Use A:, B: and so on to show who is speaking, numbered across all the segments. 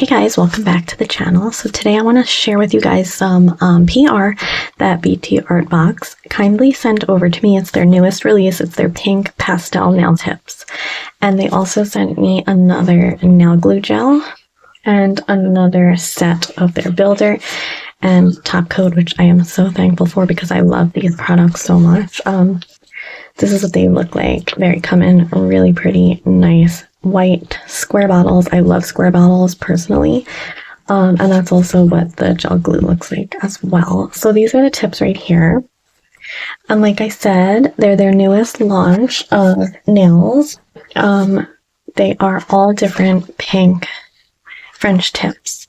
A: Hey guys, welcome back to the channel. So today I want to share with you guys some PR that btartbox kindly sent over to me. It's their newest release. It's their pink pastel nail tips. And they also sent me another nail glue gel and another set of their builder and top coat, which I am so thankful for because I love these products so much. This is what they look like. They come in really pretty, nice white square bottles. I love square bottles personally. And that's also what the gel glue looks like as well. So these are the tips right here. And like I said, they're their newest launch of nails. They are all different pink French tips.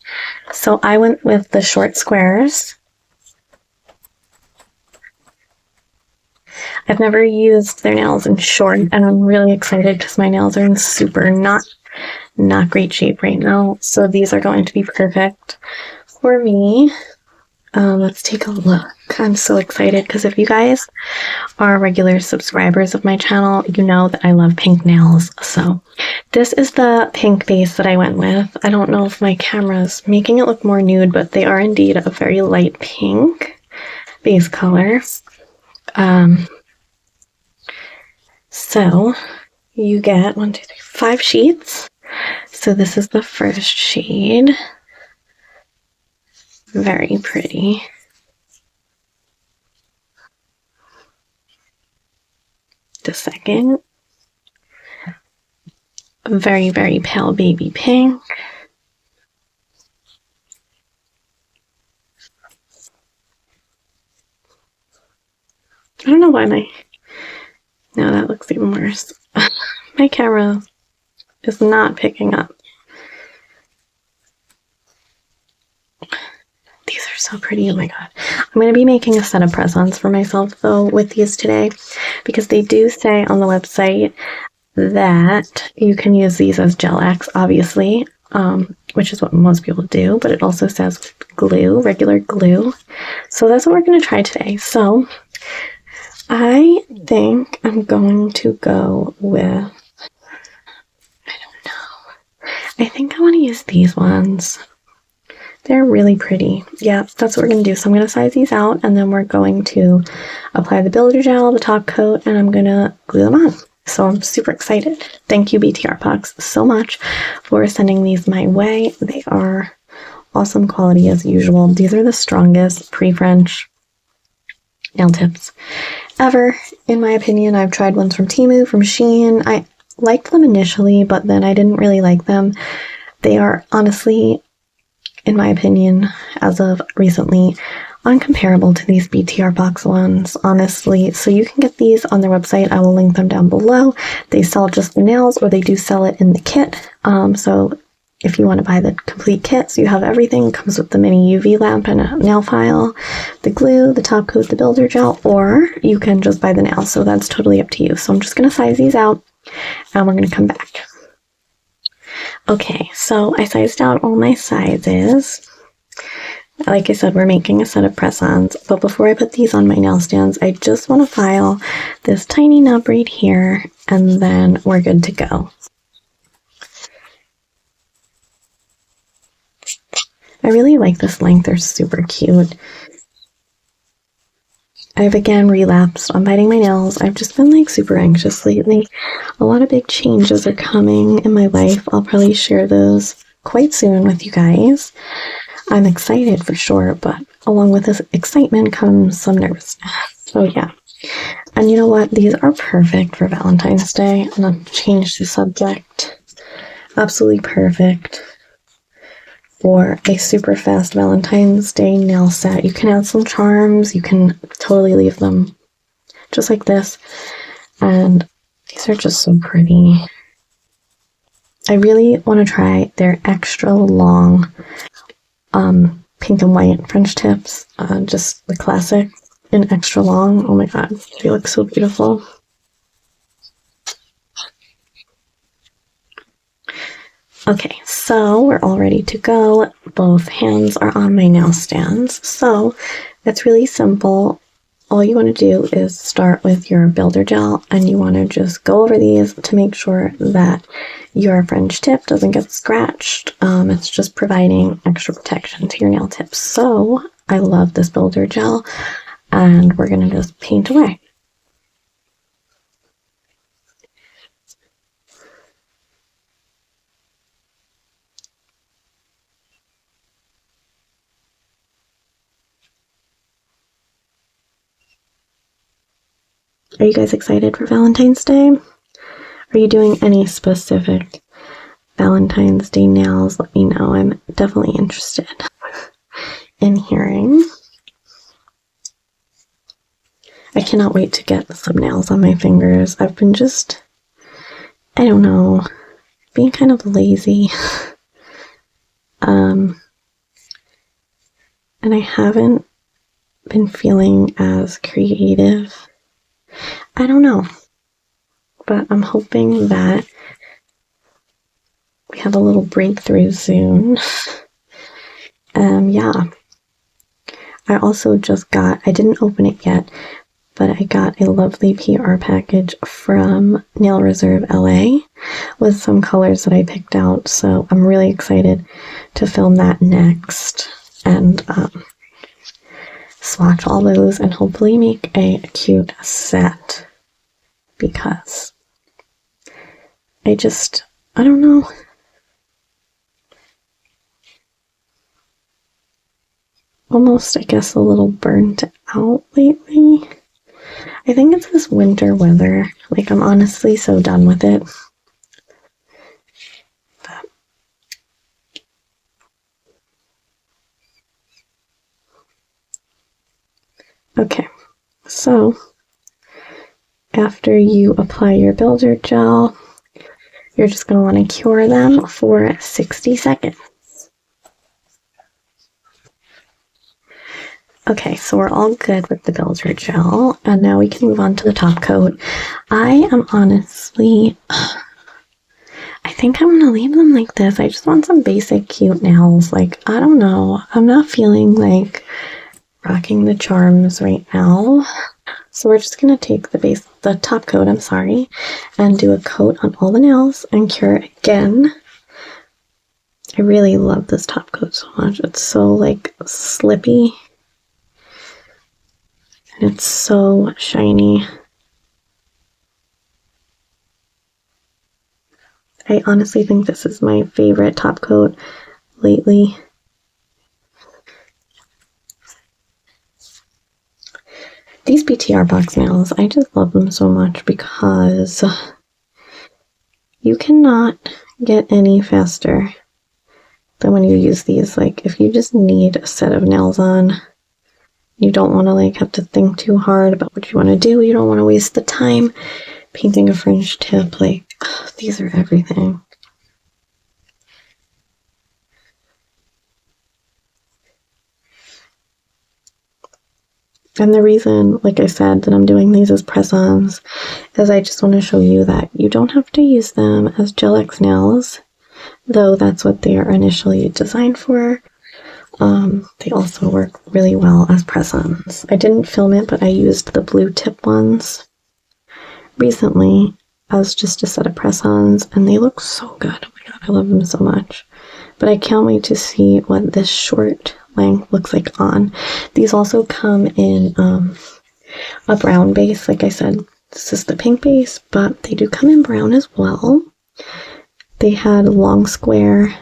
A: So I went with the short squares. I've never used their nails in short, and I'm really excited because my nails are in super not great shape right now. So these are going to be perfect for me. Let's take a look. I'm so excited because if you guys are regular subscribers of my channel, you know that I love pink nails. So this is the pink base that I went with. I don't know if my camera's making it look more nude, but they are indeed a very light pink base color. So you get 5 sheets. So this is the first shade. Very pretty. The second. Very, very pale baby pink. I don't know why no, that looks even worse. My camera is not picking up. These are so pretty. Oh my god. I'm going to be making a set of press-ons for myself though with these today because they do say on the website that you can use these as gel X, obviously, which is what most people do, but it also says glue, regular glue. So that's what we're going to try today. So I think I'm going to go with, I don't know. I think I want to use these ones. They're really pretty. Yeah, that's what we're going to do. So I'm going to size these out and then we're going to apply the builder gel, the top coat, and I'm going to glue them on. So I'm super excited. Thank you, btartbox, so much for sending these my way. They are awesome quality as usual. These are the strongest pre-French nail tips ever, in my opinion. I've tried ones from Temu, from Shein. I liked them initially, but then I didn't really like them. They are honestly, in my opinion, as of recently, uncomparable to these btartbox ones, honestly. So you can get these on their website. I will link them down below. They sell just the nails, or they do sell it in the kit. So if you want to buy the complete kit, so you have everything, it comes with the mini UV lamp and a nail file, the glue, the top coat, the builder gel, or you can just buy the nails. So that's totally up to you. So I'm just going to size these out and we're going to come back. Okay, so I sized out all my sizes. Like I said, we're making a set of press-ons, but before I put these on my nail stands, I just want to file this tiny nub right here, and then we're good to go. I really like this length. They're super cute. I've again relapsed on biting my nails. I've just been like super anxious lately. A lot of big changes are coming in my life. I'll probably share those quite soon with you guys. I'm excited for sure, but along with this excitement comes some nervousness. So yeah. And you know what? These are perfect for Valentine's Day. I'm gonna change the subject. Absolutely perfect for a super fast Valentine's Day nail set. You can add some charms. You can totally leave them just like this. And these are just so pretty. I really want to try their extra long pink and white French tips. Just the classic in extra long. Oh my god, they look so beautiful. Okay, so we're all ready to go. Both hands are on my nail stands. So it's really simple. All you want to do is start with your builder gel, and you want to just go over these to make sure that your French tip doesn't get scratched. It's just providing extra protection to your nail tips. So I love this builder gel, and we're going to just paint away. Are you guys excited for Valentine's Day? Are you doing any specific Valentine's Day nails? Let me know. I'm definitely interested in hearing. I cannot wait to get some nails on my fingers. I've been just, I don't know, being kind of lazy. And I haven't been feeling as creative. I don't know, but I'm hoping that we have a little breakthrough soon. Yeah. I also just got, I didn't open it yet, but I got a lovely PR package from Nail Reserve LA with some colors that I picked out. So I'm really excited to film that next and swatch all those and hopefully make a cute set, because I don't know. Almost, I guess, a little burnt out lately. I think it's this winter weather. Like, I'm honestly so done with it. But okay, so after you apply your builder gel, you're just going to want to cure them for 60 seconds. Okay, so we're all good with the builder gel, and now we can move on to the top coat. I am honestly, I think I'm gonna leave them like this. I just want some basic cute nails. Like, I don't know, I'm not feeling like rocking the charms right now. So we're just gonna take the top coat, and do a coat on all the nails and cure it again. I really love this top coat so much. It's so like slippy. And it's so shiny. I honestly think this is my favorite top coat lately. These btartbox nails, I just love them so much because you cannot get any faster than when you use these. Like, if you just need a set of nails on, you don't want to like have to think too hard about what you want to do. You don't want to waste the time painting a French tip. Like, these are everything. And the reason, like I said, that I'm doing these as press-ons is I just want to show you that you don't have to use them as Gel X nails, though that's what they are initially designed for. They also work really well as press-ons. I didn't film it, but I used the blue tip ones recently as just a set of press-ons, and they look so good. Oh my god, I love them so much. But I can't wait to see what this short length looks like on. These also come in a brown base. Like I said, this is the pink base, but they do come in brown as well. They had long square,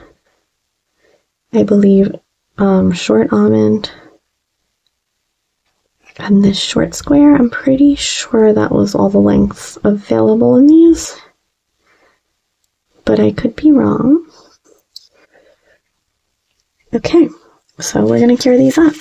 A: I believe, short almond, and this short square. I'm pretty sure that was all the lengths available in these, but I could be wrong. Okay, so we're gonna cure these up.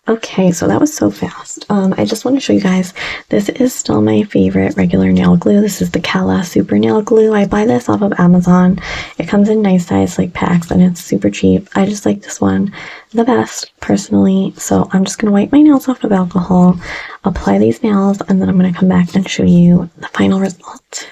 A: Okay, so that was so fast. I just want to show you guys, this is still my favorite regular nail glue. This is the Cala Super Nail Glue. I buy this off of Amazon. It comes in nice size like packs, and it's super cheap. I just like this one the best personally. So I'm just going to wipe my nails off with alcohol, apply these nails, and then I'm going to come back and show you the final result.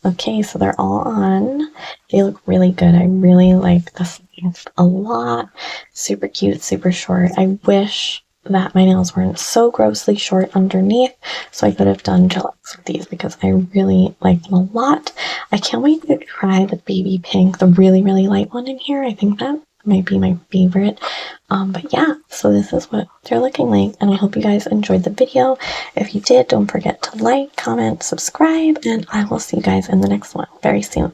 A: Okay, so they're all on. They look really good. I really like this length a lot. Super cute, super short. I wish that my nails weren't so grossly short underneath, so I could have done gel X with these because I really like them a lot. I can't wait to try the baby pink, the really, really light one in here. I think that might be my favorite. But yeah, so this is what they're looking like, and I hope you guys enjoyed the video. If you did, don't forget to like, comment, subscribe, and I will see you guys in the next one very soon.